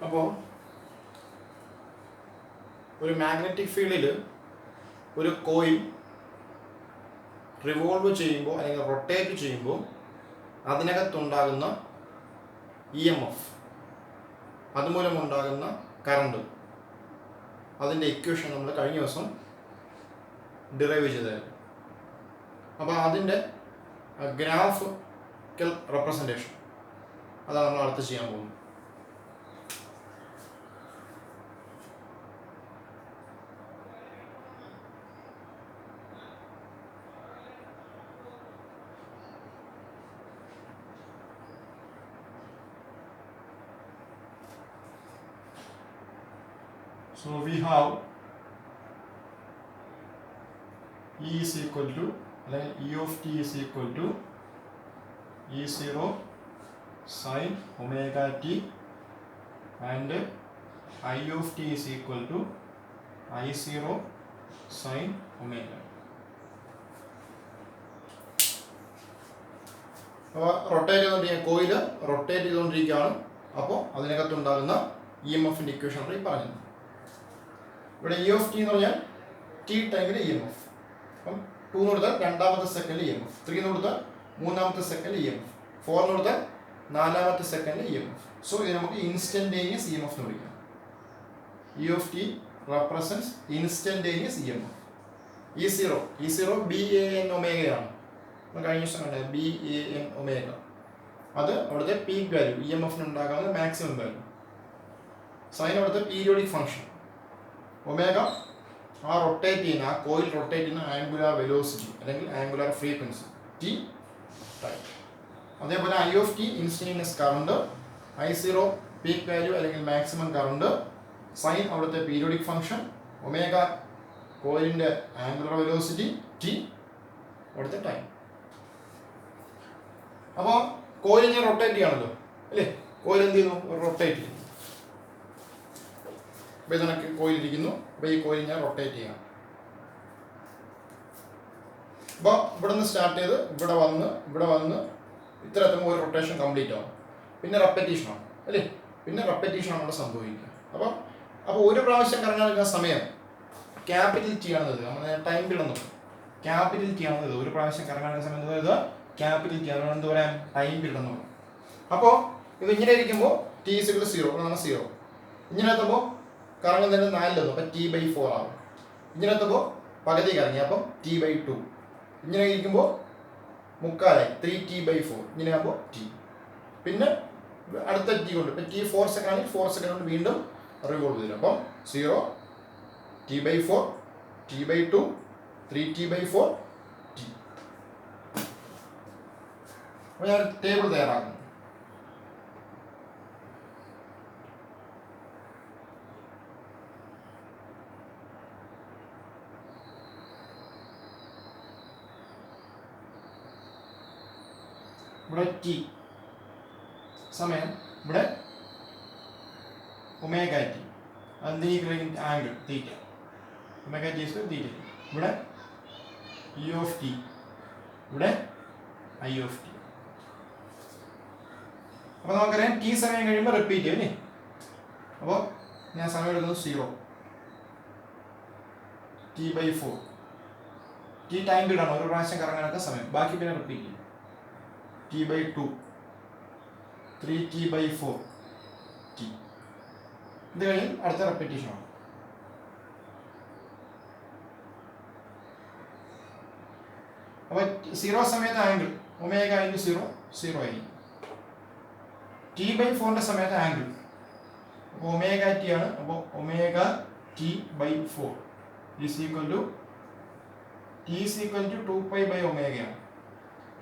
അപ്പോൾ ഒരു മാഗ്നറ്റിക് ഫീൽഡിൽ ഒരു കോയിൽ റിവോൾവ് ചെയ്യുമ്പോൾ അല്ലെങ്കിൽ റൊട്ടേറ്റ് ചെയ്യുമ്പോൾ അതിനകത്തുണ്ടാകുന്ന EMF, അതുമൂലമുണ്ടാകുന്ന കറണ്ട്, അതിൻ്റെ ഇക്വേഷൻ നമ്മൾ കഴിഞ്ഞ ദിവസം ഡിറൈവ് ചെയ്തായിരുന്നു. അപ്പോൾ അതിൻ്റെ ഗ്രാഫിക്കൽ റെപ്രസെൻറ്റേഷൻ അതാണ് നമ്മൾ അടുത്ത് ചെയ്യാൻ പോകുന്നത്. So we have E is equal to, E of t is equal to E0 sin omega t and I of t is equal to I0 sin omega. അപ്പോൾ റൊട്ടേറ്റ് ചെയ്തുകൊണ്ടിരിക്കുക, കോയിൽ റൊട്ടേറ്റ് ചെയ്തുകൊണ്ടിരിക്കുകയാണ്. അപ്പോൾ അതിനകത്തുണ്ടാകുന്ന EMFൻ്റെ equation നമ്മൾ ഈ പറഞ്ഞത്. ഇവിടെ E of t എന്ന് പറഞ്ഞാൽ t ടൈമിൽ EMF. അപ്പം 2 എന്ന് കൊടുത്താൽ രണ്ടാമത്തെ സെക്കൻഡ് EMF, 3 എന്ന് കൊടുത്താൽ മൂന്നാമത്തെ സെക്കൻഡ് EMF, 4 എന്ന് കൊടുത്താൽ നാലാമത്തെ സെക്കൻഡ് EMF. സോ ഇത് നമുക്ക് ഇൻസ്റ്റന്റേനിയസ് EMF എന്ന് വിളിക്കാം. E of t represents instantaneous EMF. E0 BAN ഒമേഗയാണ്. കഴിഞ്ഞ ദിവസം കണ്ടത് BAN ഒമേഗ. അത് അവിടുത്തെ പീക്ക് വാല്യൂ, EMFന് ഉണ്ടാകാവുന്ന മാക്സിമം വാല്യൂ. സൈൻ അവിടുത്തെ പീരിയോഡിക് ഫംഗ്ഷൻ. ഒമേഗ ആ റൊട്ടേറ്റ് ചെയ്യുന്ന, ആ കോയിൽ റൊട്ടേറ്റ് ചെയ്യുന്ന ആംഗുലാർ വെലോസിറ്റി അല്ലെങ്കിൽ ആംഗുലാർ ഫ്രീക്വൻസി T ടൈം. അതേപോലെ I of t instantaneous current, I0 peak value അല്ലെങ്കിൽ മാക്സിമം കറണ്ട്, സൈൻ അവിടുത്തെ പീരിയോഡിക് ഫംഗ്ഷൻ, ഒമേഗ കോയിലിൻ്റെ ആംഗുലാർ വെലോസിറ്റി, T അവിടുത്തെ ടൈം. അപ്പോൾ കോയിൽ ഞാൻ റൊട്ടേറ്റ് ചെയ്യണമല്ലോ അല്ലേ? കോയിൽ എന്ത് ചെയ്യുന്നു? റൊട്ടേറ്റ് ചെയ്യുന്നു. അപ്പോൾ ഇതിനൊക്കെ കോയിലിരിക്കുന്നു. അപ്പോൾ ഈ കോയിൽ ഞാൻ റൊട്ടേറ്റ് ചെയ്യാം. അപ്പോൾ ഇവിടെ നിന്ന് സ്റ്റാർട്ട് ചെയ്ത് ഇവിടെ വന്ന് ഇത്ര എത്തുമ്പോൾ ഒരു റൊട്ടേഷൻ കംപ്ലീറ്റ് ആവും. പിന്നെ റെപ്പറ്റീഷനാണ് അല്ലേ? പിന്നെ റെപ്പറ്റീഷനാണ് അവിടെ സംഭവിക്കുക. അപ്പോൾ ഒരു പ്രാവശ്യം കറങ്ങാൻ സമയം ക്യാപിറ്റൽ T ആണെന്നത്. നമ്മൾ ടൈം പീരീഡ് നോക്കും. ക്യാപിറ്റൽ T ആണെന്നത് ഒരു പ്രാവശ്യം കറങ്ങാൻ സമയം ഇത് ക്യാപിറ്റൽ T ആണ്. എന്ത് പറയാം? ടൈം പീരീഡ് എന്ന് പറയും. അപ്പോൾ ഇത് ഇങ്ങനെ ഇരിക്കുമ്പോൾ T = 0, അതാണ് 0. ഇങ്ങനെ എത്തുമ്പോൾ കറങ്ങുന്നതിന് 4 അപ്പം T/4 ആവും. ഇങ്ങനെ എത്തുമ്പോൾ പകുതി കറങ്ങി, അപ്പം T/2. ഇങ്ങനെ ഇരിക്കുമ്പോൾ മുക്കാലായി, 3T/4. ഇങ്ങനെ ആകുമ്പോൾ T. പിന്നെ അടുത്ത T കൊണ്ട് ഇപ്പം T 4 സെക്കൻഡ് ആണെങ്കിൽ 4 സെക്കൻഡ് കൊണ്ട് വീണ്ടും റിവോൾവ് ചെയ്യും. അപ്പം 0, T/4, T/2, 3T/4, T. അപ്പോൾ ഞാൻ ടേബിൾ തയ്യാറാക്കുന്നു. ഇവിടെ T സമയം, ഇവിടെ ഒമേഗ T, അതിൻ്റെ ആംഗിൾ തീറ്റ, ഒമേഗ T = തീറ്റ. ഇവിടെ E of t, ഇവിടെ I of t. അപ്പോൾ നമുക്കറിയാം T സമയം കഴിയുമ്പോൾ റിപ്പീറ്റ് ചെയ്യും അല്ലേ? അപ്പോൾ ഞാൻ സമയം എടുക്കുന്നത് 0, T/4. T ടൈം പീരീഡാണ്, ഒരു പ്രാവശ്യം കറങ്ങാനൊക്കെ സമയം. ബാക്കി പിന്നെ റിപ്പീറ്റ് ചെയ്യും. T/2, 3T/4, T. ഇത് കഴിഞ്ഞ് അടുത്ത റെപ്പിറ്റീഷനാണ്. അപ്പോൾ 0 സമയത്ത് ആംഗിൾ ഒമേഗ × 0 0 ആയിരിക്കും. T/4ന്റെ സമയത്ത് ആംഗിൾ അപ്പോൾ ഒമേഗ T ആണ്. അപ്പോൾ ഒമേഗ T/4 = 2π/ω ആണ്.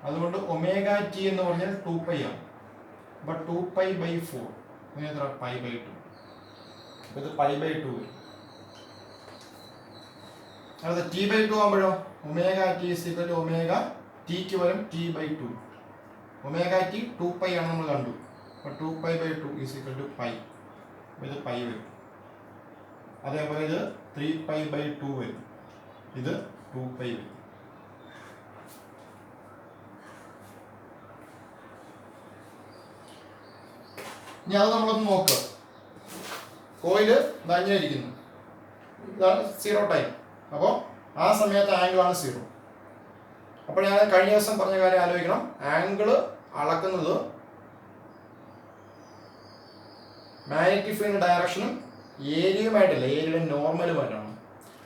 അതുകൊണ്ട് ഒമേഗ T എന്ന് പറഞ്ഞാൽ 2π ആണ്. അപ്പോൾ 2π/4 എത്ര? π/2. അപ്പോൾ ഇത് π/2 വരും. അത് T/2 ആകുമ്പോഴോ ഒമേഗ T = ഒമേഗ Tക്ക് വരും T/2. ഒമേഗ T 2π ആണ് നമ്മൾ കണ്ടു. അപ്പോൾ 2π/2 = π. ഇത് π വരും. അതേപോലെ ഇത് 3π/2 വരും. ഇത് 2π വരും. ഇനി അത് നമ്മളൊന്ന് നോക്കുക. കോയില് ഇങ്ങനെ ഇരിക്കുന്നു, ഇതാണ് 0 ടൈം. അപ്പോൾ ആ സമയത്ത് ആംഗിളാണ് 0. അപ്പോൾ ഞാൻ കഴിഞ്ഞ ദിവസം പറഞ്ഞ കാര്യം ആലോചിക്കണം. ആംഗിള് അളക്കുന്നത് മാഗ്നറ്റിക് ഫീൽഡിന്റെ ഡയറക്ഷനും ഏരിയയുമായിട്ടല്ല, ഏരിയയുടെ നോർമലുമായിട്ടാണ്.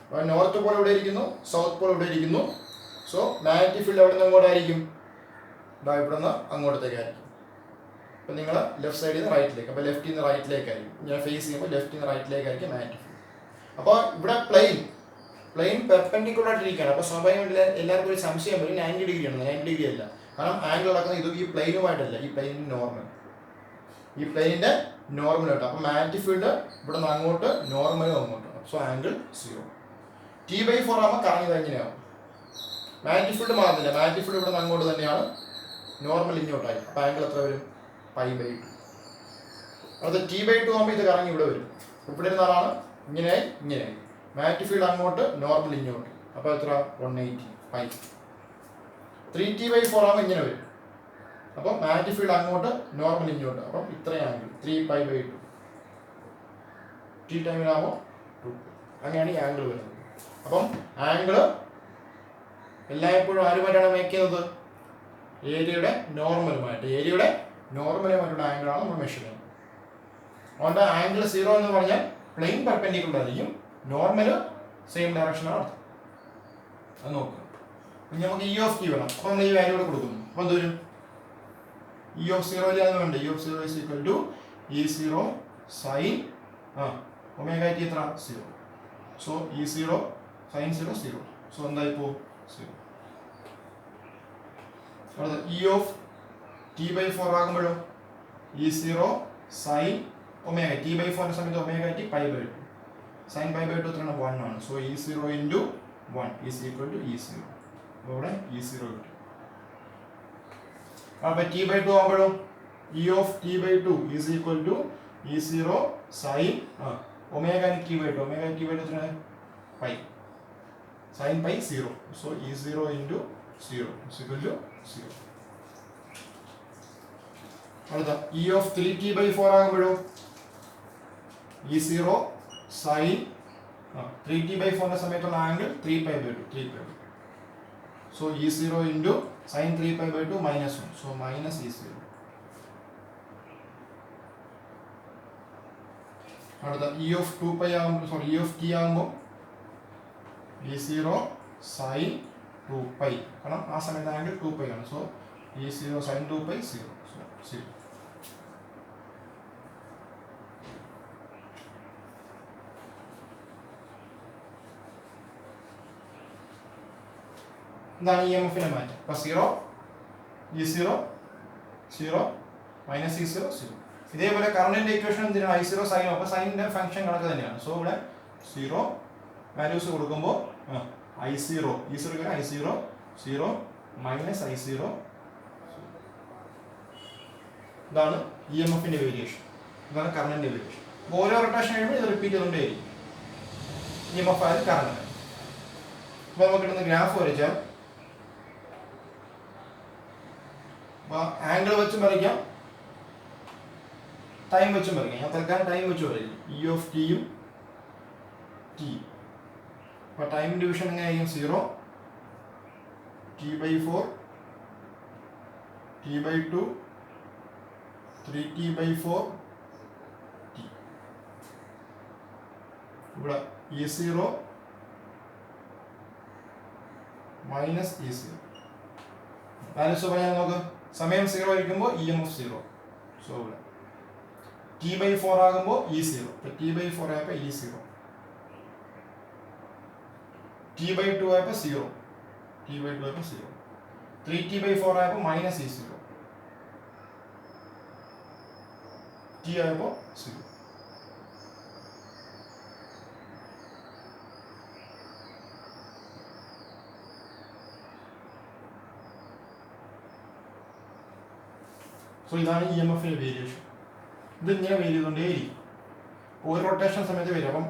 അപ്പോൾ നോർത്ത് പോൾ ഇവിടെ ഇരിക്കുന്നു, സൗത്ത് പോൾ ഇവിടെ ഇരിക്കുന്നു. സോ മാഗ്നറ്റിക് ഫീൽഡ് എവിടെ നിന്ന് അങ്ങോട്ടായിരിക്കും? ഇവിടെ നിന്ന് അങ്ങോട്ടത്തേക്കായിരിക്കും. അപ്പോൾ നിങ്ങൾ ലെഫ്റ്റ് സൈഡിൽ നിന്ന് റൈറ്റിലേക്ക്, അപ്പോൾ ലെഫ്റ്റിൽ നിന്ന് റൈറ്റിലേക്കായിരിക്കും. ഞാൻ ഫേസ് ചെയ്യുമ്പോൾ ലെഫ്റ്റിൽ നിന്ന് റൈറ്റിലേക്കായിരിക്കും മാഗ്നറ്റിക് ഫീൽഡ്. അപ്പോൾ ഇവിടെ പ്ലെയിൻ പെർപെൻഡിക്കുലർ ആയിട്ടിരിക്കുകയാണ്. അപ്പോൾ സ്വാഭാവികമായിട്ട് എല്ലാവർക്കും ഒരു സംശയം വരും, 90 ഡിഗ്രിയാണ്. 90 ഡിഗ്രി അല്ല, കാരണം ആംഗിൾ നടക്കുന്നത് ഇത് ഈ പ്ലെയിനുമായിട്ടല്ല, ഈ പ്ലെയിനിൻ്റെ നോർമലായിട്ട്. അപ്പോൾ മാഗ്നറ്റിക് ഫീൽഡ് ഇവിടെ നിന്ന് അങ്ങോട്ട്, നോർമലും അങ്ങോട്ട്. So angle 0. T/4 ആകുമ്പോൾ കറങ്ങി തന്നെയാവും. മാഗ്നറ്റിക് ഫീൽഡ് മാറുന്നില്ല, മാഗ്നറ്റിക് ഫീൽഡ് ഇവിടെ നിന്ന് അങ്ങോട്ട് തന്നെയാണ്, നോർമൽ ഇങ്ങോട്ടായി. അപ്പോൾ ആംഗിൾ എത്ര വരും? π/2. അത് T/2 ആകുമ്പോൾ ഇത് കറങ്ങി ഇവിടെ വരും. ഇവിടെ ഇരുന്ന ആളാണ് ഇങ്ങനെയായി. മാഗ്നറ്റിക് ഫീൽഡ് അങ്ങോട്ട്, നോർമൽ ഇങ്ങോട്ട്. അപ്പോൾ എത്ര? 180 π. 3T/4 ആകുമ്പോൾ ഇങ്ങനെ വരും. അപ്പം മാഗ്നറ്റിക് ഫീൽഡ് അങ്ങോട്ട്, നോർമൽ ഇങ്ങോട്ട്. അപ്പം ഇത്രയും ആംഗിൾ 3π/2. T ടൈമിലാകുമ്പോൾ 2. അങ്ങനെയാണ് ഈ ആംഗിൾ വരുന്നത്. അപ്പം ആംഗിള് എല്ലായ്പ്പോഴും ആരുമായിട്ടാണ് മേക്ക് ചെയ്യുന്നത്? ഏരിയയുടെ നോർമലുമായിട്ടുള്ള ആംഗിളാണ് നമ്മൾ മെഷർ ചെയ്യുന്നത്. അതുകൊണ്ട് ആംഗിൾ 0 എന്ന് പറഞ്ഞാൽ പ്ലെയിൻ പെർപെൻഡിക്കുലർ ആയിരിക്കും, നോർമൽ സെയിം ഡയറക്ഷനാണ്. അത് നോക്കുക. ഇനി നമുക്ക് E(t) വേണം. അപ്പോൾ നമ്മൾ ഈ വാല്യൂ കൂടെ കൊടുക്കുന്നു. അപ്പോൾ എന്ത് വരും? E(0) ഇല്ലാന്ന് വേണ്ട. E(0) is equal to E0 sin omega T എത്ര? 0. So E0 sin 0 0. സോ എന്തായി പോകും? 0. E(t/4) ആകുമ്പോഴോ E0 sin omega T/4 സമയത്ത് ഒമേഗ ടി π/2. sin π/2 എത്രയാണ്? 1 ആണ്. So E0 into 1 is equal to E0. അപ്പോൾ ഇവിടെ E0 കിട്ടും. അപ്പോൾ T/2 ആകുമ്പോഴോ E(t/2) is equal to E0 sin omega T/2. Omega T/2 എത്രയാണ്? π. sin π 0. So E0 into 0 is equal to 0. അടുത്ത E(3t/4) ആകുമ്പോഴോ E0 sin 3t/4 സമയത്തുള്ള angle 3π/2. So E0 into sin 3π/2 -1. So minus E0. അടുത്ത E(2π) ആകുമ്പോൾ E(t) ആകുമ്പോൾ E0 sin 2π, കാരണം ആ സമയത്ത് angle 2π ആണ്. So E0 sin 2π 0. സോ 0. ഇതാണ് EMFന്റെ മാറ്റം. അപ്പോൾ 0 E0 0 മൈനസ് E0 0. ഇതേപോലെ കറണ്ടിന്റെ ഇക്വേഷൻ എന്തിനാണ്? I0 sin. അപ്പോൾ സൈനിന്റെ ഫംഗ്ഷൻ കണക്ക് തന്നെയാണ്. സോ ഇവിടെ 0 വാല്യൂസ് കൊടുക്കുമ്പോൾ I0 I0 0 മൈനസ് I0. ഇതാണ് EMFന്റെ വേരിയേഷൻ, ഇതാണ് കറണ്ടിന്റെ വേരിയേഷൻ. ഓരോ റൊട്ടേഷൻ കഴിയുമ്പോൾ ഇത് റിപ്പീറ്റ് ചെയ്തുകൊണ്ടേയിരിക്കും. EMF ആയത് കറണ്ട്. അപ്പോൾ നമുക്ക് കിട്ടുന്ന ഗ്രാഫ് വരച്ചാൽ ആംഗിൾ വെച്ചും വരയ്ക്കാം, ടൈം വെച്ചും വരയ്ക്കാം. ഞാൻ തൽക്കാലം ടൈം വെച്ച് വരയ്ക്കും. E(t)യും t. അപ്പോൾ ടൈം ഡിവിഷൻ എങ്ങനെയായിരിക്കും? 0 T/4 T/2 3T/4 t. ഇവിടെ E0 മൈനസ് E0. ബാലൻസ് പറയാൻ നോക്ക്. സമയം 0 ആയിരിക്കുമ്പോൾ EMF 0. സോ ഇവിടെ T/4 ആകുമ്പോൾ E0. T/4 ആയപ്പോൾ E0. T/2 ആയപ്പോൾ 0. T/2 ആയപ്പോൾ 0. 3T/4 ആയപ്പോൾ മൈനസ് E0. T ആയപ്പോൾ 0. സോ ഇതാണ് EMFന്റെ വേരിയേഷൻ. ഇതിങ്ങനെ വേരി ചെയ്തുകൊണ്ടേയിരിക്കും. ഒരു റൊട്ടേഷൻ സമയത്ത് വരും. അപ്പം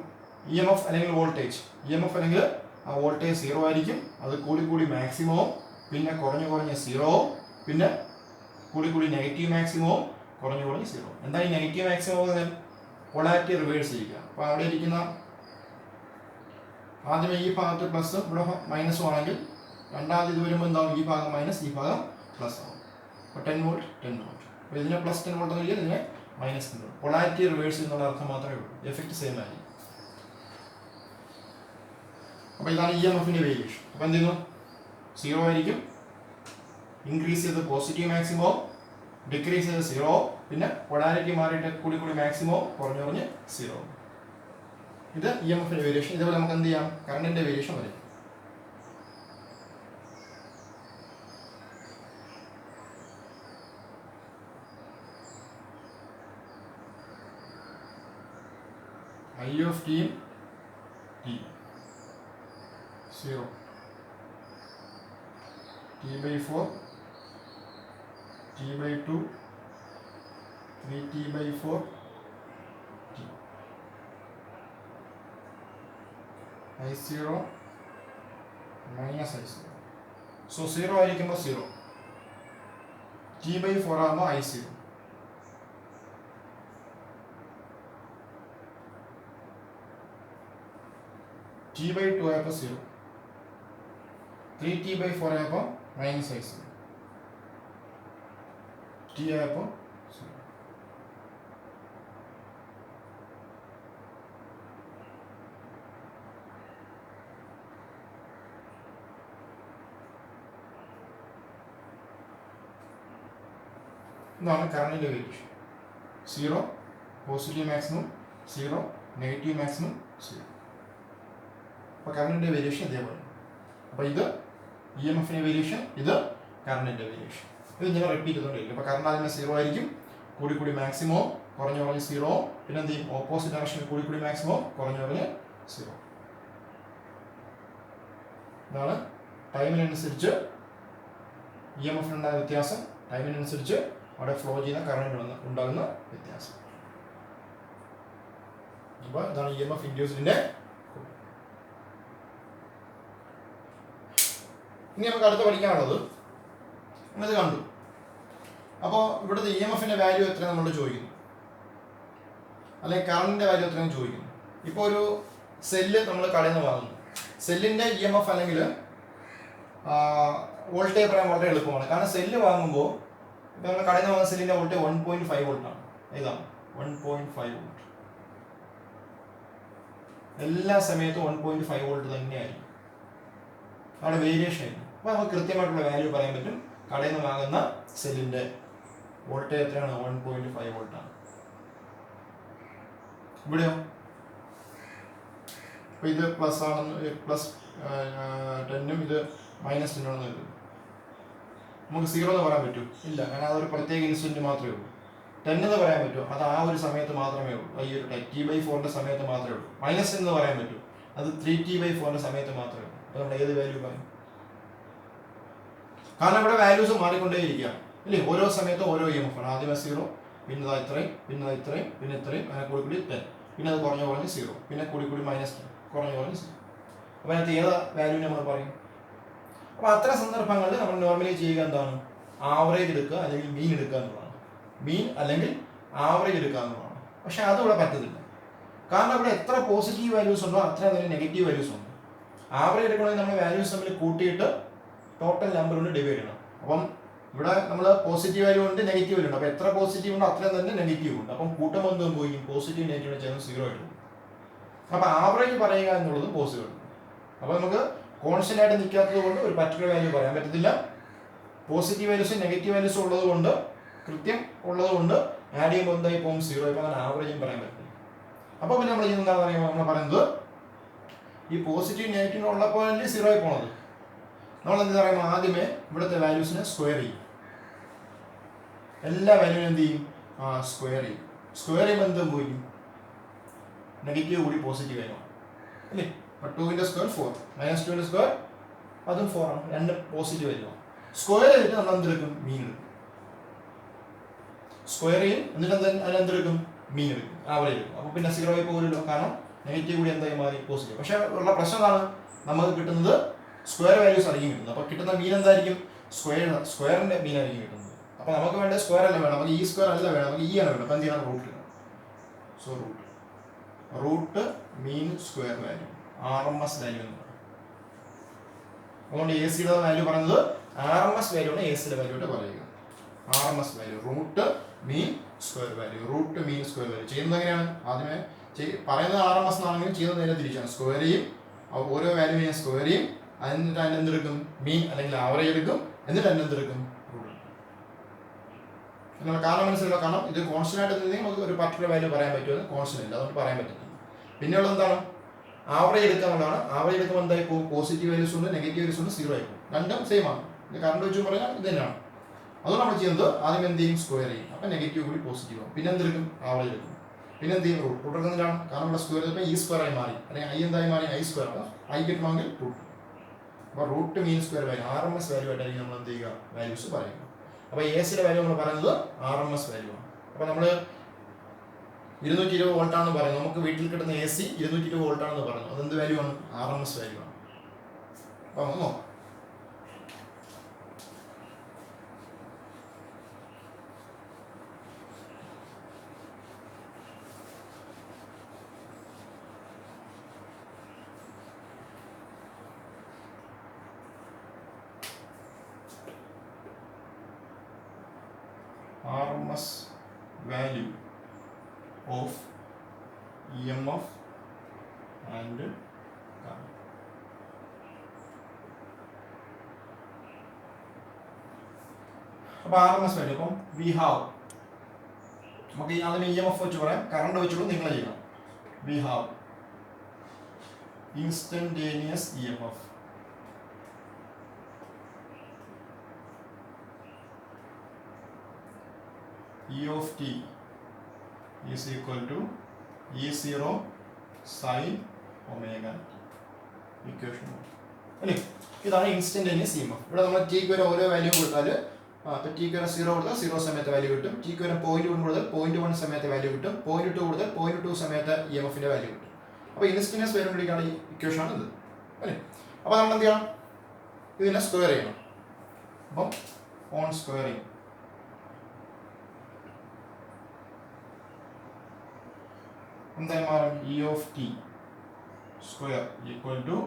EMF അല്ലെങ്കിൽ വോൾട്ടേജ്, EMF അല്ലെങ്കിൽ ആ വോൾട്ടേജ് 0 ആയിരിക്കും. അത് കൂടി മാക്സിമവും, പിന്നെ കുറഞ്ഞ് 0വും, പിന്നെ കൂടി നെഗറ്റീവ് മാക്സിമവും, കുറഞ്ഞ് 0. എന്താ ഈ നെഗറ്റീവ് മാക്സിമം? പൊളാരിറ്റി റിവേഴ്സ് ചെയ്യുക. അപ്പോൾ അവിടെ ഇരിക്കുന്ന ആദ്യമേ ഈ ഭാഗത്ത് പ്ലസ് ഇവിടെ മൈനസും ആണെങ്കിൽ രണ്ടാമത് ഇത് വരുമ്പോൾ എന്താവും, ഈ ഭാഗം മൈനസ് ഈ ഭാഗം പ്ലസ് ആവും. അപ്പോൾ 10 വോൾട്ട് 10 വോൾട്ട്. അപ്പോൾ ഇതിനെ പ്ലസ് 10 വോൾട്ട് എന്ന് പറയുക, ഇതിനെ മൈനസ് 10 വോൾട്ട്. പൊളാരിറ്റി റിവേഴ്സ് എന്നുള്ള അർത്ഥം മാത്രമേ ഉള്ളൂ, എഫക്റ്റ് സെയിം ആയിരിക്കും. അപ്പോൾ ഇതാണ് ഇ എം എഫിൻ്റെ വേരിയേഷൻ. അപ്പോൾ എന്ത് ചെയ്യുന്നു, 0 ആയിരിക്കും, ഇൻക്രീസ് ചെയ്ത് പോസിറ്റീവ് മാക്സിമോ, ഡിക്രീസ് ചെയ്ത് 0, പിന്നെ പൊളാരിറ്റി മാറിയിട്ട് കൂടി കൂടി മാക്സിമോ, കുറഞ്ഞു കുറഞ്ഞ് 0. ഇത് ഇ എം എഫിൻ്റെ വേരിയേഷൻ. ഇതേപോലെ നമുക്ക് എന്ത് ചെയ്യാം, കറണ്ടിൻ്റെ വേരിയേഷൻ വരും. I of t t 0 t by 4 t by 2 3t by 4 t I0 minus I0. So 0 ആയിരിക്കുമ്പോൾ 0, t by 4 ആകുമ്പോൾ I0, t by 2 ആയപ്പോൾ 0, 3t by 4 ആയപ്പോൾ മൈനസ് I0, t ആയപ്പോൾ 0. ഇതാണ് കറണ്ടിൻ്റെ variation. 0 positive maximum, 0 negative maximum, 0. അപ്പോൾ കറണ്ടിൻ്റെ variation ഇതേപോലെ. അപ്പോൾ ഇത് ഇ എം എഫിൻ്റെ വേരിയേഷൻ, ഇത് കറണ്ടിൻ്റെ വേരിയേഷൻ. ഇത് ഇങ്ങനെ റിപ്പീറ്റ് ചെയ്തുകൊണ്ടിരിക്കും. അപ്പോൾ കറണ്ട് ആദ്യമേ 0 ആയിരിക്കും, കൂടി കൂടി മാക്സിമോ, കുറഞ്ഞു കുറഞ്ഞ് 0, പിന്നെ എന്ത് ചെയ്യും, ഓപ്പോസിറ്റ് ഡയറക്ഷനിൽ കൂടി കൂടി മാക്സിമോ, കുറഞ്ഞു കുറഞ്ഞ് 0. ഇതാണ് ടൈമിനനുസരിച്ച് ഇ എം എഫിനുണ്ടായ വ്യത്യാസം, ടൈമിനനുസരിച്ച് അവിടെ ഫ്ലോ ചെയ്യുന്ന കറണ്ട് ഉണ്ടാകുന്ന വ്യത്യാസം. അപ്പോൾ ഇതാണ് ഇ എം എഫ് ഇൻഡ്യൂസ്ഡിൻ്റെ. ഇനി നമുക്ക് അടുത്ത് പഠിക്കാനുള്ളത്, നമ്മളിത് കണ്ടു. അപ്പോൾ ഇവിടുത്തെ ഇ എം എഫിൻ്റെ വാല്യൂ എത്രയാണ് നമ്മൾ ചോദിക്കുന്നു, അല്ലെങ്കിൽ കറണ്ടിൻ്റെ വാല്യൂ എത്രയാണ് ചോദിക്കുന്നു. ഇപ്പോൾ ഒരു സെല്ല് നമ്മൾ കടയിൽ നിന്ന് വാങ്ങുന്നു. സെല്ലിൻ്റെ ഇ എം എഫ് അല്ലെങ്കിൽ വോൾട്ടേജ് പറയാൻ വളരെ എളുപ്പമാണ്. കാരണം സെല്ല് വാങ്ങുമ്പോൾ ഇപ്പോൾ നമ്മൾ കടയിൽ നിന്ന് വാങ്ങുന്ന സെല്ലിൻ്റെ വോൾട്ടേജ് 1.5 വോൾട്ടാണ്. ഇതാണ് 1.5 വോൾട്ട്. എല്ലാ സമയത്തും 1.5 വോൾട്ട് തന്നെയായിരിക്കും, അവിടെ വേരിയേഷൻ ആയിരിക്കും. അപ്പോൾ നമുക്ക് കൃത്യമായിട്ടുള്ള വാല്യൂ പറയാൻ പറ്റും. കടയിൽ നിന്ന് വാങ്ങുന്ന സെല്ലിൻ്റെ വോൾട്ടേജ് എത്രയാണ്, 1.5 വോൾട്ടാണ്. ഇവിടെയോ, അപ്പോൾ ഇത് പ്ലസ് ആണെന്ന്, പ്ലസ് 10ഉം ഇത് മൈനസ് 10 ആണെന്ന് വരും. നമുക്ക് 0 എന്ന് പറയാൻ പറ്റും? ഇല്ല, കാരണം അതൊരു പ്രത്യേക ഇൻസിഡൻറ്റ് മാത്രമേ ഉള്ളൂ. 10 എന്ന് പറയാൻ പറ്റും, അത് ആ ഒരു സമയത്ത് മാത്രമേ ഉള്ളൂ, ഈ ഒരു t/4 സമയത്ത് മാത്രമേ ഉള്ളൂ. മൈനസ് എന്ന് പറയാൻ പറ്റും, അത് 3t/4 സമയത്ത് മാത്രമേ ഉള്ളൂ. അപ്പോൾ നമ്മൾ ഏത് വാല്യൂ പറയും? കാരണം ഇവിടെ വാല്യൂസ് മാറിക്കൊണ്ടേയിരിക്കുക ഇല്ലേ, ഓരോ സമയത്തും ഓരോ ഇ എം എഫ് ആണ്. ആദ്യമേ 0, പിന്നെ ഇത്രയും, പിന്നെ ഇത്രയും, പിന്നെ ഇത്രയും, അങ്ങനെ കൂടി കൂടി 10, പിന്നെ അത് കുറഞ്ഞ കുറഞ്ഞ് 0, പിന്നെ കൂടി കൂടി മൈനസ് 10, കുറഞ്ഞ കുറഞ്ഞ് 0. അപ്പോൾ അതിനകത്ത് ഏത് വാല്യൂ നമ്മൾ പറയും? അപ്പോൾ അത്തരം സന്ദർഭങ്ങളിൽ നമ്മൾ നോർമലി ചെയ്യുക എന്താണ്, ആവറേജ് എടുക്കുക അല്ലെങ്കിൽ മീൻ എടുക്കുക എന്നുള്ളതാണ്. മീൻ അല്ലെങ്കിൽ ആവറേജ് എടുക്കുക എന്നുള്ളതാണ്. പക്ഷേ അതിവിടെ പറ്റത്തില്ല. കാരണം ഇവിടെ എത്ര പോസിറ്റീവ് വാല്യൂസ് ഉണ്ടോ അത്രയും തന്നെ നെഗറ്റീവ് വാല്യൂസ് ഉണ്ട്. ആവറേജ് എടുക്കണമെങ്കിൽ നമ്മൾ വാല്യൂസ് തമ്മിൽ കൂട്ടിയിട്ട് ടോട്ടൽ നമ്പർ കൊണ്ട് ഡിവൈഡ് ചെയ്യണം. അപ്പം ഇവിടെ നമ്മൾ പോസിറ്റീവ് വാല്യൂ ഉണ്ട്, നെഗറ്റീവ് വാല്യൂ ഉണ്ട്. അപ്പോൾ എത്ര പോസിറ്റീവ് ഉണ്ടോ അത്രയും തന്നെ നെഗറ്റീവ് ഉണ്ട്. അപ്പം കൂട്ടുമ്പോൾ എന്തും പോയി, പോസിറ്റീവ് നെഗറ്റീവ് ചേർന്ന് 0 ആയിട്ട് പോകും. അപ്പോൾ ആവറേജ് പറയുക എന്നുള്ളത് പോസിബിൾ. അപ്പോൾ നമുക്ക് കോൺസ്റ്റന്റ് ആയിട്ട് നിൽക്കാത്തത് കൊണ്ട് ഒരു പർട്ടിക്കുലർ വാല്യൂ പറയാൻ പറ്റത്തില്ല. പോസിറ്റീവ് വാല്യൂസും നെഗറ്റീവ് വാല്യൂസും ഉള്ളത് കൊണ്ട്, കൃത്യം ഉള്ളത് കൊണ്ട് ആഡ് ചെയ്യുമ്പോൾ എന്തായി പോകും, 0 ആയി. അപ്പോൾ അങ്ങനെ ആവറേജും പറയാൻ പറ്റില്ല. അപ്പോൾ പിന്നെ നമ്മൾ എന്താണെന്ന് പറയുമ്പോൾ നമ്മൾ പറയുന്നത് ഈ പോസിറ്റീവ് നെഗറ്റീവ് ഉള്ളപ്പോൾ 0 ആയി പോണത്. നമ്മൾ എന്താ പറയുമ്പോൾ ആദ്യമേ ഇവിടുത്തെ വാല്യൂസിനെ സ്ക്വയർ ചെയ്യും. എല്ലാ വാല്യൂനും എന്ത് ചെയ്യും, സ്ക്വയർ ചെയ്യും. സ്ക്വയർ ചെയ്യുമ്പോൾ എന്തും പോയി, നെഗറ്റീവ് കൂടി പോസിറ്റീവ് ആയി അല്ലേ. അപ്പോൾ 2ന്റെ സ്ക്വയർ 4, -2ന്റെ സ്ക്വയർ അതും 4 ആണ്, രണ്ട് പോസിറ്റീവ് ആയിരിക്കും. സ്ക്വയർ ചെയ്തിട്ട് നമ്മൾ എന്തെടുക്കും, മീൻ എടുക്കും. സ്ക്വയർ ചെയ്യും, എന്നിട്ട് അതിനെന്തെടുക്കും, മീൻ എടുക്കും, ആവറേജ് എടുക്കും. അപ്പോൾ പിന്നെ 0 ആയി പോകില്ലല്ലോ, കാരണം നെഗറ്റീവ് കൂടി എന്തായി മാറി പോസിറ്റീവ്. പക്ഷേ ഉള്ള പ്രശ്നം എന്താണ്, നമുക്ക് കിട്ടുന്നത് സ്ക്വയർ വാല്യൂസ് ആയിരിക്കും കിട്ടുന്നത്. അപ്പോൾ കിട്ടുന്ന മീൻ എന്തായിരിക്കും, സ്ക്വയറിന്റെ മീൻ ആയിരിക്കും കിട്ടുന്നത്. അപ്പോൾ നമുക്ക് വേണ്ട സ്ക്വയർ അല്ല വേണം, നമുക്ക് ഈ സ്ക്വയർ അല്ല വേണം, നമുക്ക് ഈ ആണ് വേണം. അപ്പം എന്ത് ചെയ്യണം, റൂട്ട് ഇടണം. So root mean square value RMS value എന്ന് പറയും. അതുകൊണ്ട് എ സിയുടെ വാല്യൂ പറയുന്നത് RMS വാല്യൂ ആണ്. എ സിയുടെ വാല്യൂ ആയിട്ട് പറയുക. RMS value root mean square value. Root mean square value ചെയ്യുന്നത് എങ്ങനെയാണ്? ആദ്യമേ പറയുന്നത് RMS എന്നാണെങ്കിൽ ചെയ്യുന്നത് നേരെ തിരിച്ചാണ്. സ്ക്വയർ ചെയ്യും, ഓരോ വാല്യൂ ഞാൻ സ്ക്വയർ ചെയ്യും, എന്നിട്ട് അതിന് എന്തെടുക്കും? മീൻ അല്ലെങ്കിൽ ആവറേജ് എടുക്കും, എന്നിട്ട് അതിന് എന്തെടുക്കും? നിങ്ങൾ കാരണം മനസ്സിലോ? കാരണം ഇത് കോൺസ്റ്റന്റ് ആയിട്ട് നിന്നെങ്കിൽ നമുക്ക് ഒരു പർട്ടിക്കുലർ വാല്യൂ പറയാൻ പറ്റുമെന്ന് കോൺസ്റ്റന്റ് ഇല്ല, അതുകൊണ്ട് പറയാൻ പറ്റില്ല. പിന്നെയുള്ള എന്താണ്? ആവറേജ് എടുക്കുക എന്നുള്ളതാണ്. ആവറേജ് എടുക്കുമ്പോൾ എന്തായി പോകും? പോസിറ്റീവ് വാല്യൂസ് ഉണ്ട്, നെഗറ്റീവ് വാല്യൂസ് ഉണ്ട്, 0 ആയി പോകും. രണ്ടും സെയിം ആണ്. ഇത് കറണ്ട് വെച്ച് പറഞ്ഞാൽ ഇത് തന്നെയാണ്. അതുകൊണ്ട് നമ്മൾ ചെയ്യുന്നത് ആദ്യം എന്ത് ചെയ്യും? സ്ക്വയർ ചെയ്യും. അപ്പം നെഗറ്റീവ് കൂടി പോസിറ്റീവ് ആവും. പിന്നെ എന്തെടുക്കും? ആവറേജ് എടുക്കും. പിന്നെ എന്ത് ചെയ്യും? റൂട്ട് എടുക്കുന്നതിലാണ്. കാരണം ഇവിടെ സ്ക്വയർ ചെയ്തപ്പോൾ ഈ സ്ക്വയർ ആയി മാറി, അല്ലെങ്കിൽ ഐ എന്തായി മാറി? I square. അപ്പോൾ ഐ കിട്ടണമെങ്കിൽ റൂട്ട്. അപ്പോൾ root mean square value RMS value ആയിട്ടായിരിക്കും നമ്മൾ എന്ത് ചെയ്യുക? വാല്യൂസ് പറയുക. അപ്പോൾ എ സിയുടെ വാല്യൂ നമ്മൾ പറയുന്നത് RMS വാല്യൂ ആണ്. അപ്പോൾ നമ്മൾ 220 വോൾട്ട് ആണെന്ന് പറയുന്നത്, നമുക്ക് വീട്ടിൽ കിട്ടുന്ന AC 220 വോൾട്ട് ആണെന്ന് പറഞ്ഞു. അതെന്ത് വാല്യൂ ആണ്? RMS വാല്യൂ ആണ്. അപ്പോൾ നമുക്ക് നോക്കാം. RMS value of EMF and current. അപ്പോൾ RMS വാല്യൂ അപ്പം വി ഹാവ്, നമുക്ക് അതിന് EMF വെച്ച് പറയാം, കറണ്ട് വെച്ചുകൊണ്ട് നിങ്ങൾ ചെയ്യണം. We have instantaneous EMF E of t is equal to E0 sin omega equation അല്ലേ? ഇതാണ് ഇൻസ്റ്റന്റേനിയസ് EMF. ഇവിടെ നമ്മൾ ടിക്ക് വരെ ഓരോ വാല്യൂ കൊടുത്താൽ, അപ്പോൾ ടിക്ക് വരെ 0 കൊടുത്താൽ 0 സമയത്ത് വാല്യൂ കിട്ടും. ടിക്ക് വരെ 0.1 കൊടുത്താൽ 0.1 സമയത്ത് വാല്യൂ കിട്ടും. 0.2 കൊടുത്താൽ 0.2 സമയത്ത് EMFന്റെ വാല്യൂ കിട്ടും. അപ്പോൾ ഇൻസ്റ്റന്റേനിയസ് വാല്യൂ കണ്ടുപിടിക്കാനുള്ള ഈ ഇക്വേഷൻ ആണ് ഇത് അല്ലേ? അപ്പോൾ നമ്മൾ എന്ത് ചെയ്യണം? ഇതിനെ സ്ക്വയർ ചെയ്യണം. അപ്പം ഓൺ സ്ക്വയറിങ് എന്തായി മാറും? E of t square equal to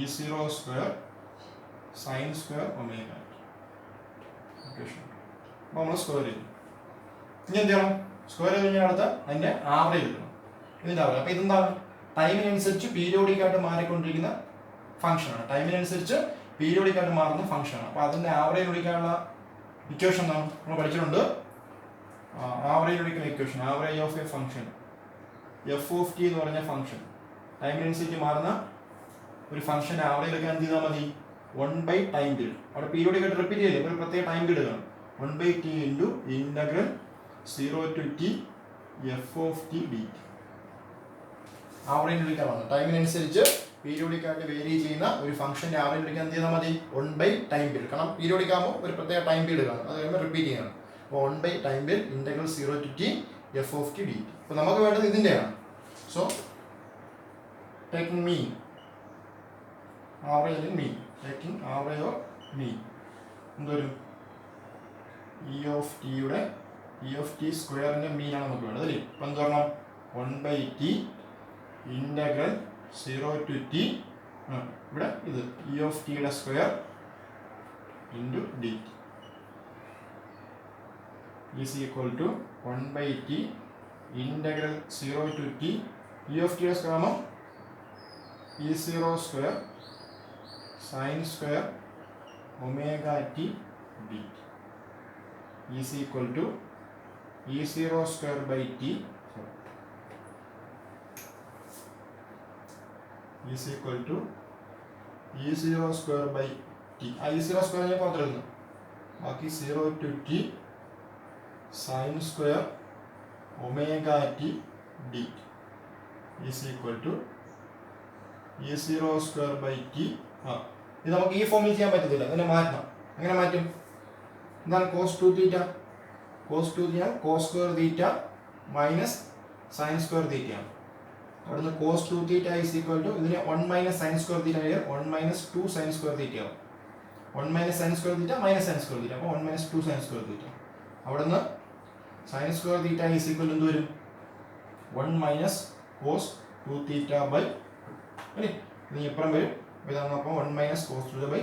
E0 square sine square omega. അപ്പോൾ നമ്മൾ സ്ക്വയർ ചെയ്യും. ഇനി എന്ത് ചെയ്യണം? സ്ക്വയർ ചെയ്ത് കഴിഞ്ഞാൽ അടുത്ത അതിൻ്റെ ആവറേജ് എടുക്കണം. ഇതിൻ്റെ ആവറേജ്. അപ്പോൾ ഇതെന്താണ്? ടൈമിനനുസരിച്ച് പീരിയോഡിക്കായിട്ട് മാറിക്കൊണ്ടിരിക്കുന്ന ഫംഗ്ഷനാണ്. ടൈമിനനുസരിച്ച് പീരിയോഡിക്കായിട്ട് മാറുന്ന ഫംഗ്ഷനാണ്. അപ്പോൾ അതിൻ്റെ ആവറേജ് വിളിക്കാനുള്ള ഇക്വേഷൻ എന്താണ്? നമ്മൾ പഠിച്ചിട്ടുണ്ട്. ആവറേജ് വിളിക്കുന്ന equation, average of a function F of T എന്ന് പറഞ്ഞ ഫംഗ്ഷൻ, ടൈമിനനുസരിച്ച് മാറുന്ന ഒരു ഫംഗ്ഷൻ ആവറേജ് എടുക്കാൻ എന്ത് ചെയ്താൽ മതി? 1 ടൈം പീരീഡ്. അവിടെ പീരിയോഡിക് ആയിട്ട് റിപ്പീറ്റ് ചെയ്യില്ല, ഒരു പ്രത്യേക ടൈം പീരീഡ് കാണും. 1/t into integral 0 to t F of T D. Average എടുക്കാൻ വന്നു. ടൈമിനനുസരിച്ച് പീരിയോഡിക് ആയിട്ട് വേരി ചെയ്യുന്ന ഒരു ഫംഗ്ഷൻ്റെ ആവറേജ് എടുക്കാൻ എന്ത് ചെയ്താൽ മതി? 1 ടൈം പീരീഡ്. കാരണം പീരിയോഡിക് ആകുമ്പോൾ ഒരു പ്രത്യേക ടൈം പീരീഡ് കാണും, അത് കഴിയുമ്പോൾ റിപ്പീറ്റ് ചെയ്യണം. അപ്പോൾ 1 time period integral 0 to t F of T D. അപ്പോൾ നമുക്ക് വേണ്ടത് ഇതിൻ്റെയാണ്. So taking mean, average mean, taking average of mean എന്തൊരു ഇ ഓഫ് ടിയുടെ ഇ ഓഫ് ടി സ്ക്വയറിൻ്റെ മീനാണ് നമുക്ക് വേണ്ടത് അല്ലേ? അപ്പോൾ എന്ത് പറഞ്ഞാൽ 1/t ഇൻ്റഗ്രൽ 0 to t, ഇവിടെ ഇത് ഇ ഓഫ് ടിയുടെ square into D is equal to 1/t integral 0 to t E of ടിയുടെ സ്ക്വയർ ആണോ? E0 square sine square omega T D is equal to E0 square by T is equal to E0 square by T. E0 square ഞാൻ പുറത്തെടുക്കുന്നു, ബാക്കി 0 to t sine square omega T D is equal to E0 square by T. ഇത് നമുക്ക് ഈ ഫോമിൽ ചെയ്യാൻ പറ്റത്തില്ല, അതിനെ മാറ്റണം. എങ്ങനെ മാറ്റും? എന്താണ് cos 2 theta? Cos 2 theta cos square theta minus sine square തീറ്റയാണ്. അവിടുന്ന് cos 2 theta is equal to ഇതിന് 1 minus sine square theta 1 minus 2 sine square തീറ്റയാവും. 1 minus sine square theta minus sine square theta, അപ്പോൾ 1 മൈനസ് 2 സൈൻ സ്ക്വയർ തീറ്റ. അവിടുന്ന് sine square theta is equal എന്ത് വരും? 1 minus cos 2 theta by അല്ലേ, ഇനി ഇപ്പുറം വരും. അപ്പോൾ ഇതാണ് അപ്പോൾ 1 മൈനസ് കോസ് 2 ബൈ,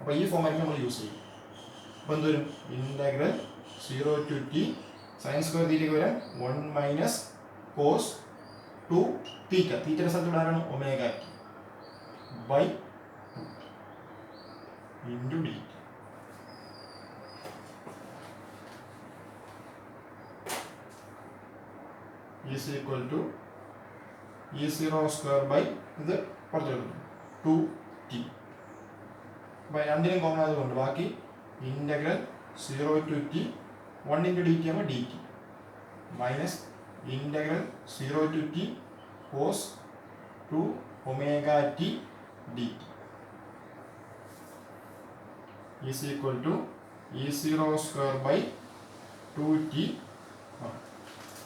അപ്പോൾ ഈ ഫോമായിരിക്കും നമ്മൾ യൂസ് ചെയ്യും. അപ്പോൾ എന്ത് വരും, integral 0 to T sine square തീറ്റയ്ക്ക് വരാം 1 മൈനസ് കോസ് 2 തീറ്റ, തീറ്റയുടെ സ്ഥലത്ത് ഇവിടെ ആരാണ് omega T by into D. Is equal to E0 square by ഇത് പുറത്തെടുക്കുന്നു 2t. അപ്പോൾ രണ്ടിനും കോമൺ ആയതുകൊണ്ട് ബാക്കി integral 0 to T 1 into D T ആകുമ്പോൾ D T minus integral 0 to T cos 2 omega T D T is equal to E0 square by 2t.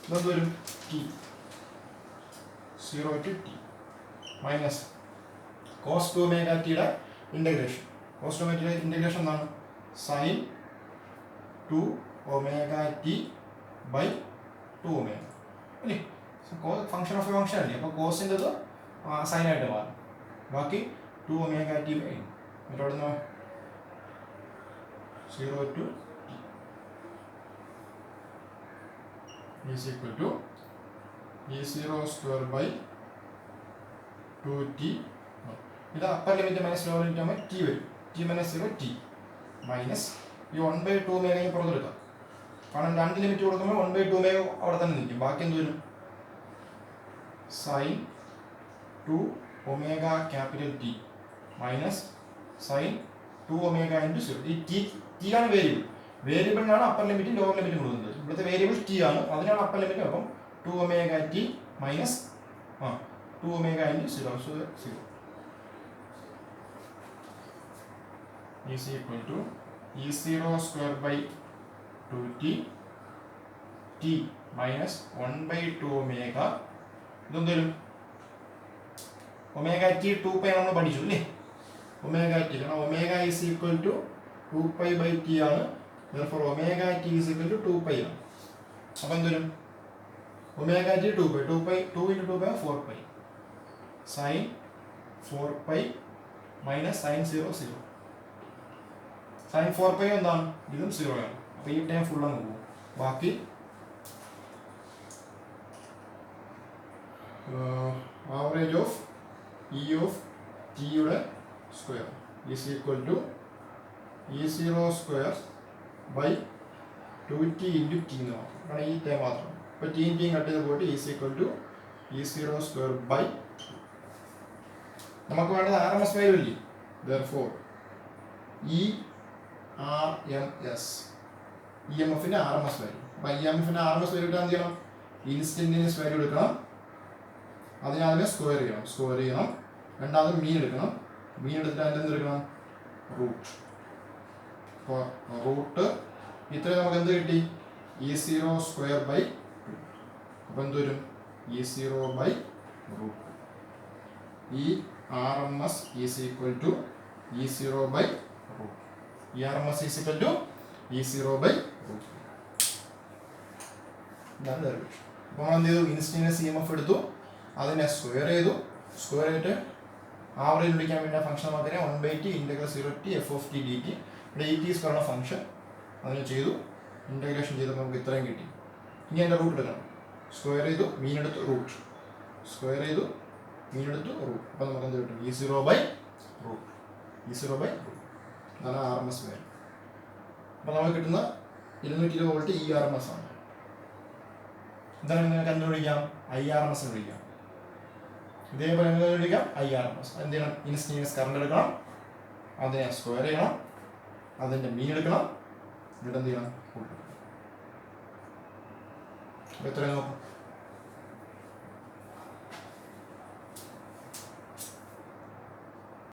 ഇതെന്ത് വരും, T 0 to T minus cos 2 omega ടിയുടെ integration. Cos 2 omega ടിയുടെ integration എന്താണ്, sign 2 omega T by 2 omega അല്ലേ. Function of a function അല്ലേ, അപ്പോൾ കോസിൻ്റെത് സൈനായിട്ട് മാറും. ബാക്കി 2 ഒമേഗ ടി ബൈ എന്നിട്ട് അവിടെ നിന്ന് 0 to T is equal to E0 square by 2t. ഇത് upper limit minus lower limit ആകുമ്പോൾ ടി വരും, ടി മൈനസ് 0 ടി മൈനസ് ഈ 1/2 ഒമേഗ പുറത്തെടുക്കാം. കാരണം രണ്ട് ലിമിറ്റ് കൊടുക്കുമ്പോൾ 1/2 ഒമേഗ അവിടെ തന്നെ നിൽക്കും. ബാക്കി എന്ത് വരും, sine 2 omega capital T minus sine 2 omega into 0. ഈ ടി ആണ് വേരിയബിൾ, വേരിയബിളിനാണ് അപ്പർ ലിമിറ്റും ലോവർ ലിമിറ്റും കൊടുക്കുന്നത്. ഇവിടുത്തെ വേരിയബിൾ ടി ആണ്, അതിനാണ് അപ്പർ ലിമിറ്റ്. അപ്പം 2 omega T minus 2 omega into 0 0 is equal to E0 square by 2t T minus 1/2 omega. ഇതെന്ത് വരും, ഒമേഗ ടി 2π നമ്മൾ പഠിച്ചു അല്ലേ, ഒമേഗ ടി. കാരണം omega is equal to 2π by T ആണ്. therefore omega T is equal to 2π ആണ്. അപ്പോൾ എന്ത് വരും, omega T 2π 2 into 2π 4π sine 4π minus sine 0 0. Sine 4π എന്താണ്, ഇതും 0 ആണ്. അപ്പോൾ ഈ ടൈം ഫുൾ അങ്ങ് പോകും. ബാക്കി ആവറേജ് ഓഫ് ഇ ഓഫ് ടിയുടെ square is equal to E0 square by 2t into T എന്ന് മാത്രം. കാരണം ഈ ടൈം മാത്രം. അപ്പോൾ ടിയും ടിയും കട്ട് ചെയ്ത് പോയിട്ട് is equal to E0 square by, നമുക്ക് വേണ്ടത് RMS വാല്യൂ ഇല്ലേ, therefore ERMS EMFിൻ്റെ RMS വാല്യൂ. അപ്പോൾ EMFിൻ്റെ RMS വാല്യൂ കിട്ടാൻ എന്ത് ചെയ്യണം, ഇൻസ്റ്റന്റേനിയസ് വാല്യൂ എടുക്കണം, അതിനാദ്യമേ സ്ക്വയർ ചെയ്യണം. രണ്ടാമത് മീൻ എടുക്കണം, മീൻ എടുത്തിട്ട് അതിൻ്റെ എന്ത് എടുക്കണം, റൂട്ട്. അപ്പോൾ റൂട്ട് ഇത്രയും നമുക്ക് എന്ത് കിട്ടി, E0 സ്ക്വയർ ബൈ 2. അപ്പോൾ എന്ത് വരും, E0 ബൈ റൂട്ട്. ഈ RMS is equal to E0 by root. RMS is equal to E0 by root. ഇതാണ് ഡെറിവേഷൻ. അപ്പോൾ നമ്മൾ എന്ത് ചെയ്തു, ഇൻസ്റ്റന്റേനിയസ് EMF എടുത്തു, അതിനെ സ്ക്വയർ ചെയ്തു. സ്ക്വയർ ചെയ്തിട്ട് ആവറേജ് പിടിക്കാൻ വേണ്ടി ഫംഗ്ഷൻ മാത്രമേ 1/t integral 0 T F of T D T. ഇവിടെ ഈ ടി സ്ക്വയറാണ് ഫംഗ്ഷൻ, അതിന് ചെയ്തു. ഇൻ്റഗ്രേഷൻ ചെയ്തപ്പോൾ നമുക്ക് ഇത്രയും കിട്ടി. ഇനി അതിൻ്റെ റൂട്ട് എടുക്കണം. സ്ക്വയർ ചെയ്തു, മീനെടുത്ത് റൂട്ട്, സ്ക്വയർ ചെയ്തു, മീനെടുത്ത് റൂട്ട്. അപ്പോൾ നമുക്ക് എന്ത് കിട്ടും, E0 by root. E0 by root അതാണ് RMS വാല്യൂ. അപ്പോൾ നമുക്ക് കിട്ടുന്ന 220 വോൾട്ട് ERMS ആണ്. ഇതാണ് നിങ്ങൾക്ക് എന്ത് വിളിക്കാം, IRMS എന്ന് വിളിക്കാം. ഇതേപോലെ എന്ത് വിളിക്കാം, IRMS. എന്ത് ചെയ്യണം, ഇൻസ്റ്റന്റേനിയസ് കറണ്ട് എടുക്കണം, അതിനെ സ്ക്വയർ ചെയ്യണം, അതിൻ്റെ മീൻ എടുക്കണം, എന്നിട്ട് എന്ത് ചെയ്യണം, കൂട്ടണം. അപ്പോൾ എത്രയും നോക്കും.